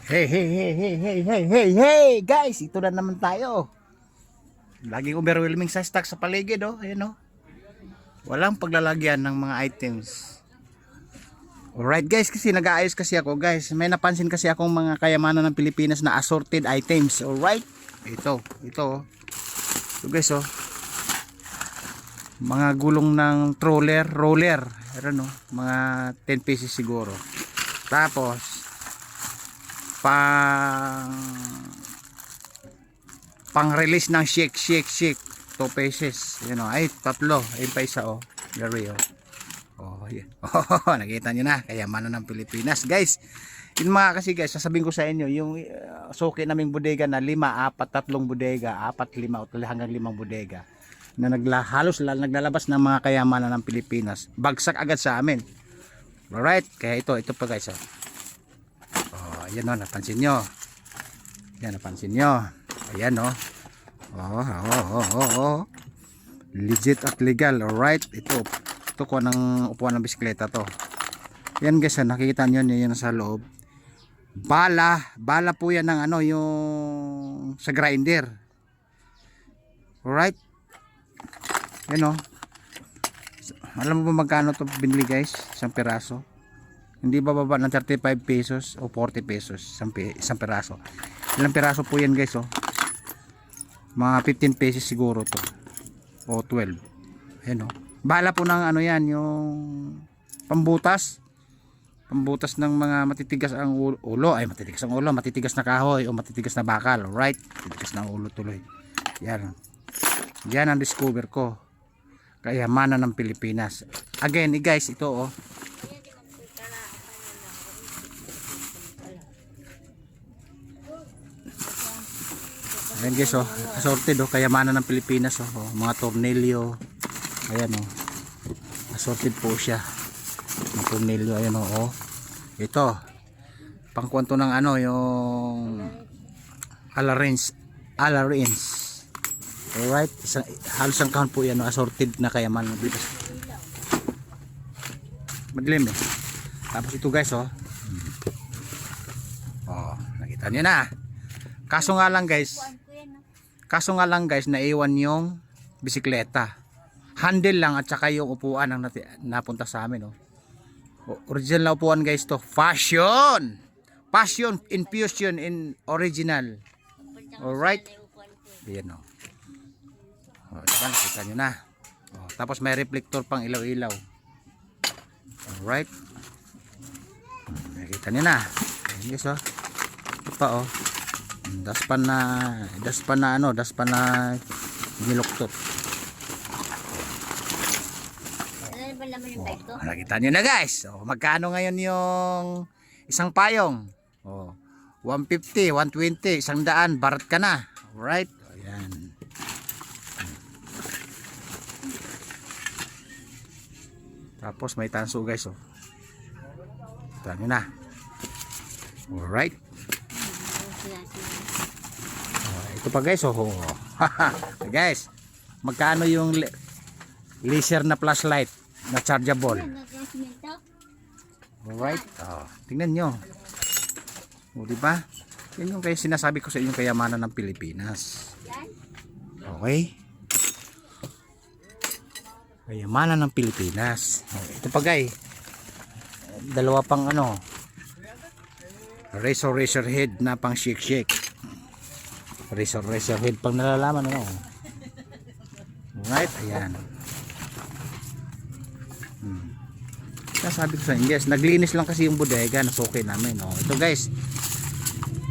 Hey, hey, hey, hey, hey, hey, hey, hey, guys, ito na naman tayo. Laging overwhelming sa stock sa paligid, oh. Ayan, oh. Walang paglalagyan ng mga items. Alright, guys, kasi nag-aayos kasi ako, guys. May napansin kasi akong mga kayamanan ng Pilipinas na assorted items. Alright, ito, oh. Ito, guys, oh. Mga gulong ng roller. Ayan, oh. Mga 10 pieces siguro. Tapos, pang release ng shake 2 pesos, you know, ay tatlo, ay pa isa, oh, there you oh, yeah. Oh, nakita nyo na, kayamanan ng Pilipinas, guys. Yun mga kasi, guys, sasabihin ko sa inyo yung suki naming bodega na 5, 4, 3 bodega, 4, 5 o hanggang 5 bodega na halos naglalabas ng mga kayamanan ng Pilipinas, bagsak agad sa amin. Alright, kaya ito pa, guys, oh. Ayan, o, napansin nyo. Ayan, napansin nyo. Ayan, o. Legit at legal. Alright, ito ko ng upuan ng bisikleta to. Ayan, guys, nakikita nyo yun sa loob. Bala po yan ng ano, yung sa grinder. Alright. Ayan, o. Alam mo ba magkano to binili, guys? Isang piraso. Hindi bababa ng 35 pesos o 40 pesos isang piraso. Ilang piraso po yan, guys, oh? Mga 15 pesos siguro to o 12. Ayan, oh. Bahala po ng ano yan, yung pambutas ng mga matitigas ang ulo, matitigas na kahoy o matitigas na bakal. Alright, matitigas na ulo tuloy. Yan ang discover ko, kayamanan ng Pilipinas. Again, guys, ito, oh. Ayan, guys, oh, assorted, oh, kayamanan ng Pilipinas, oh, mga tornilyo. Ayan, oh, assorted po siya, mga tornilyo. Ayan, oh, ito pangkwanto ng ano, yung alarins. Alright, halos ang kahon po yan, oh, assorted na kayamanan ng Pilipinas. Madilim, eh. Tapos ito, guys, oh, nakita nyo na. Kaso nga lang, guys, naiwan yung bisikleta. Handle lang at saka yung upuan ang napunta sa amin, oh. Original na upuan, guys, to. Passion infusion in original. Alright. Ayan, oh. Diba? Kita nyo na. Tapos may reflector pang ilaw-ilaw. Alright. Nakita nyo na. Ayan, guys, oh. Ito pa, oh. Daspan na niluktot. Nakita nyo na, guys. Magkano ngayon yung isang payong? 150, 120, 100, barat ka na. Alright. Ayan. Tapos may tanso, guys, oh. Nakita nyo na. Alright. Ito pa, guys, oh. Guys, magkano yung laser na flashlight na chargeable? Alright, tingnan nyo, diba? Yan yung kaya sinasabi ko sa inyong kayamanan ng Pilipinas. Okay, kayamanan ng Pilipinas. Ito pa, guys, dalawa pang ano, razor head na pang shake. Razor head pang nalalaman, ano. Right, ayan. Sabi ko sa inyo, guys, naglinis lang kasi yung bodega na suki namin, oh. Ito, guys,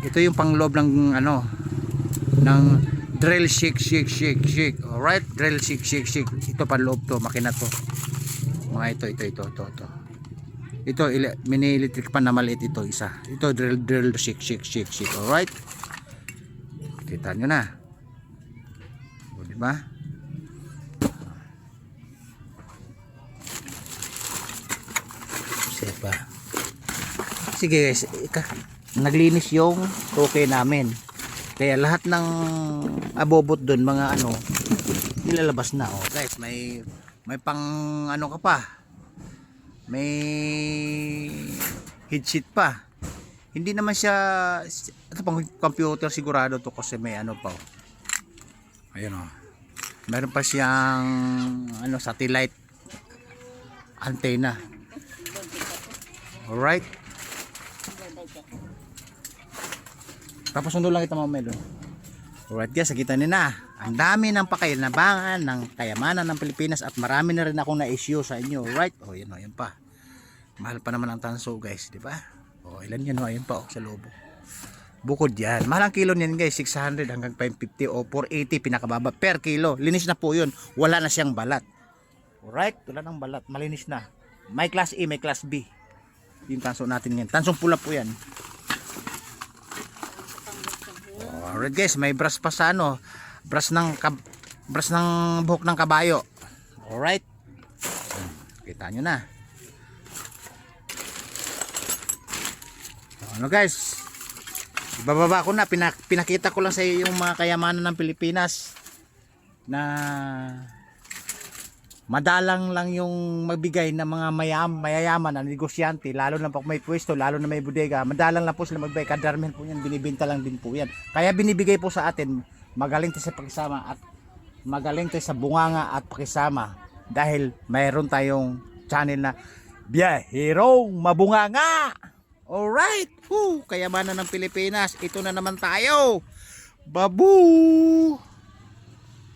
ito yung pangloob ng ano, ng drill shake. Alright, drill shake. Ito panloob to, makina to. Mga ito. Ito mini electric pan na maliit, ito isa. Ito drill shake. Alright. Kita nyo na. Diba? Sepa. Sige, guys, naglinis yung okay namin. Kaya lahat ng abobot doon, mga ano, nilalabas na, oh. Guys, may pang ano ka pa. May headsheet pa. Hindi naman siya, ito pang computer sigurado to kasi may ano pa. Ayun o. Meron pa siyang ano, satellite antenna. Alright. Tapos sundo lang kita mga Melo. Alright guys, nakita niyo na. Ang dami ng pakinabangan ng kayamanan ng Pilipinas at marami na rin akong na-issue sa inyo. Alright. O yan o, yan pa. Mahal pa naman ang tanso guys, di ba? O ilan yan o, yan pa o, sa lobo. Bukod yan, mahal ang kilo niyan guys, 600 hanggang 550 o 480 pinakababa per kilo. Linis na po yun, wala na siyang balat. Alright, wala nang balat, malinis na. May class A, may class B. Yung tanso natin yan, tansong pula po yan. Alright guys, may brush pa sa ano, brush ng buhok ng kabayo. Alright, kita nyo na. Ano guys, ibababa ko na, pinakita ko lang sa iyo yung mga kayamanan ng Pilipinas na madalang lang yung magbigay ng mga mayayaman na negosyante, lalo na pag may pwesto, lalo na may bodega, madalang lang po sila magbigay, kadarmen po yan, binibenta lang din po yan. Kaya binibigay po sa atin, magaling tayo sa pakisama at magaling tayo sa bunganga at pakisama dahil mayroon tayong channel na Biyahirong Mabunganga. Alright, kayamanan ng Pilipinas, ito na naman tayo. Babu!